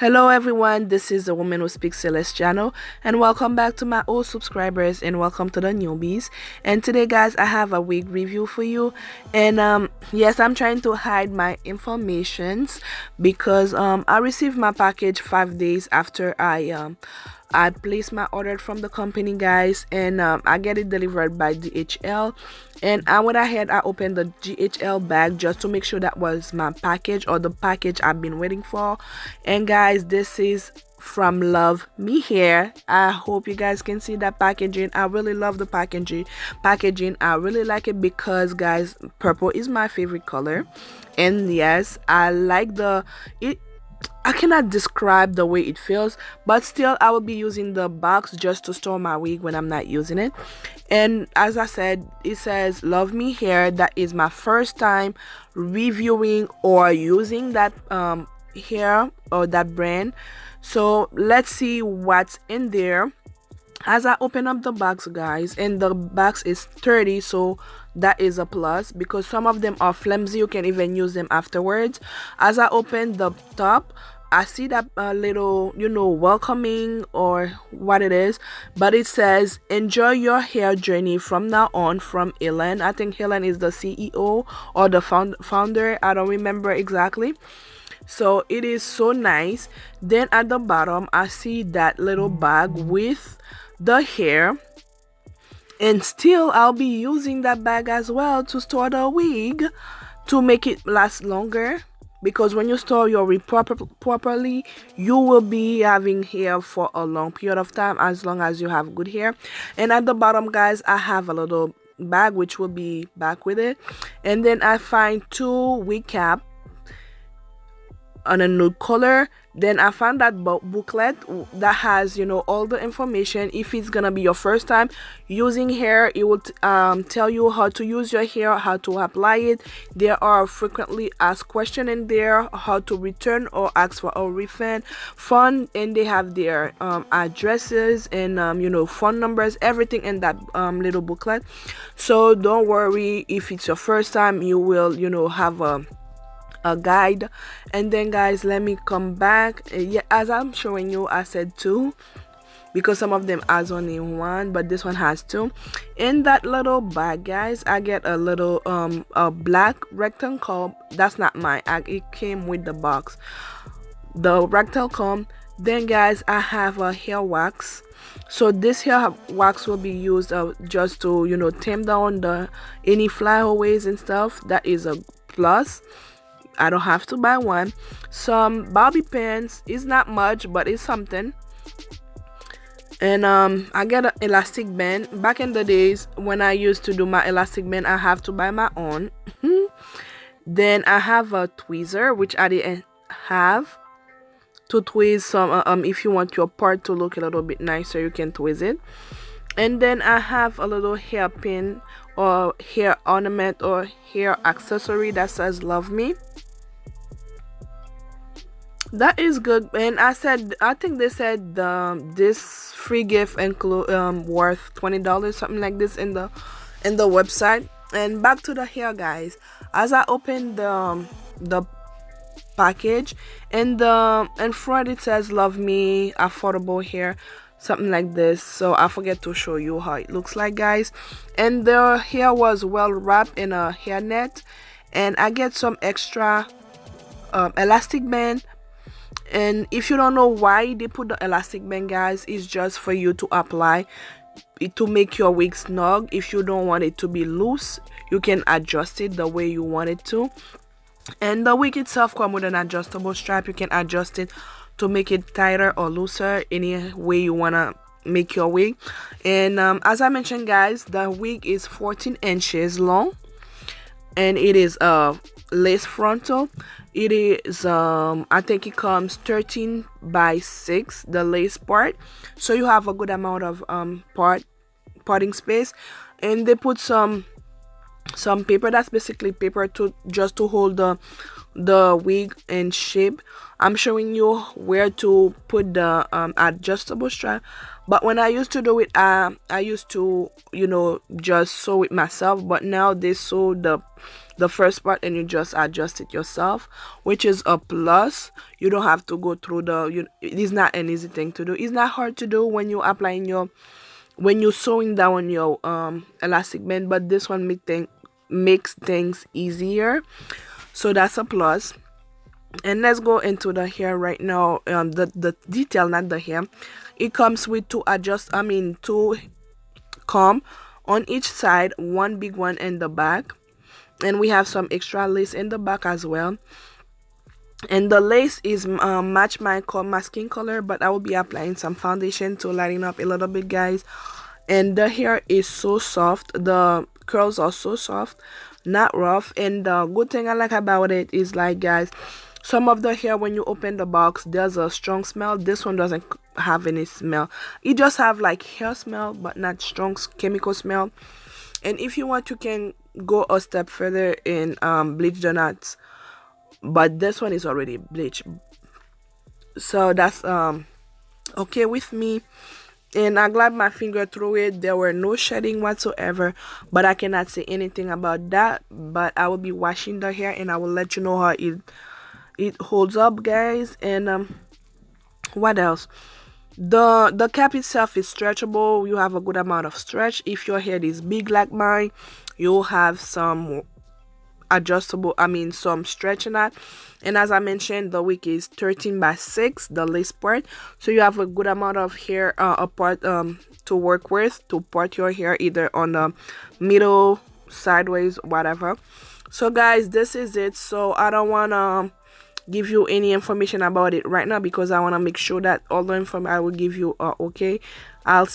Hello everyone, this is the Woman Who Speaks Celeste channel, and welcome back to my old subscribers and welcome to the newbies. And today guys, I have a wig review for you. And yes, I'm trying to hide my informations because I received my package 5 days after I placed my order from the company, guys, and I get it delivered by DHL. And I went ahead, I opened the DHL bag just to make sure that was my package, or the package I've been waiting for. And guys, this is from LUVME Hair. I hope you guys can see that packaging. I really love the packaging. I really like it because, guys, purple is my favorite color. And yes, I like I cannot describe the way it feels, but still I will be using the box just to store my wig when I'm not using it. And as I said, it says LUVME Hair. That is my first time reviewing or using that hair or that brand. So let's see what's in there. As I open up the box, guys, and the box is sturdy, so that is a plus because some of them are flimsy. You can even use them afterwards. As I open the top, I see that little, welcoming or what it is, but it says enjoy your hair journey from now on, from Helen. I think Helen is the CEO or the founder. I don't remember exactly. So it is so nice. Then at the bottom, I see that little bag with the hair, and still I'll be using that bag as well to store the wig to make it last longer, because when you store your wig properly, you will be having hair for a long period of time, as long as you have good hair. And at the bottom, guys, I have a little bag which will be back with it. And then I find two wig cap on a nude color. Then I found that booklet that has all the information. If it's gonna be your first time using hair, it will tell you how to use your hair, how to apply it. There are frequently asked questions in there, how to return or ask for a refund, and they have their addresses and phone numbers, everything in that little booklet. So don't worry, if it's your first time, you will have a guide. And then, guys, let me come back. Yeah, as I'm showing you, I said two because some of them has only one, but this one has two. In that little bag, guys, I get a little a black rectangle comb. That's not mine, it came with the box, the rectangle comb. Then, guys, I have a hair wax. So this hair wax will be used just to tame down any flyaways and stuff. That is a plus. I don't have to buy one. Some bobby pins is not much, but it's something. And I get an elastic band. Back in the days when I used to do my elastic band, I have to buy my own. Then I have a tweezer, which I didn't have, to twist some if you want your part to look a little bit nicer, you can twist it. And then I have a little hairpin or hair ornament or hair accessory that says LUVME. That is good. And I think they said this free gift include worth $20, something like this in the website. And back to the hair, guys. As I open the package, and in front it says LUVME affordable hair, something like this. So I forget to show you how it looks like, guys. And the hair was well wrapped in a hairnet, and I get some extra elastic band. And if you don't know why they put the elastic band, guys, it's just for you to apply it to make your wig snug. If you don't want it to be loose, you can adjust it the way you want it to. And the wig itself comes with an adjustable strap. You can adjust it to make it tighter or looser, any way you want to make your wig. And as I mentioned, guys, the wig is 14 inches long, and it is lace frontal. It is I think it comes 13 by 6, the lace part, so you have a good amount of parting space. And they put some some paper. That's basically paper to just to hold the wig in shape. I'm showing you where to put the adjustable strap, but when I used to do it, I used to, you know, just sew it myself, but now they sew the first part and you just adjust it yourself, which is a plus. You don't have to go through it is not an easy thing to do. It's not hard to do when you're applying your, when you're sewing down your elastic band, but this one makes things easier, so that's a plus. And let's go into the hair right now. The detail, not the hair. It comes with two comb on each side, one big one in the back, and we have some extra lace in the back as well. And the lace is match my skin color, but I will be applying some foundation to lighten up a little bit, guys. And the hair is so soft, the curls are so soft, not rough. And the good thing I like about it is, like, guys, some of the hair, when you open the box, there's a strong smell. This one doesn't have any smell. It just have like hair smell, but not strong chemical smell. And if you want, you can go a step further and bleach the knots, but this one is already bleached, so that's okay with me. And I glide my finger through it. There were no shedding whatsoever, but I cannot say anything about that. But I will be washing the hair and I will let you know how it holds up, guys. And what else? The cap itself is stretchable. You have a good amount of stretch. If your head is big like mine, you'll have some adjustable, some stretch in that. And as I mentioned, the wig is 13 by 6, the lace part, so you have a good amount of hair apart to work with, to part your hair either on the middle, sideways, whatever. So guys, this is it. So I don't want to give you any information about it right now because I want to make sure that all the information I will give you are okay. I'll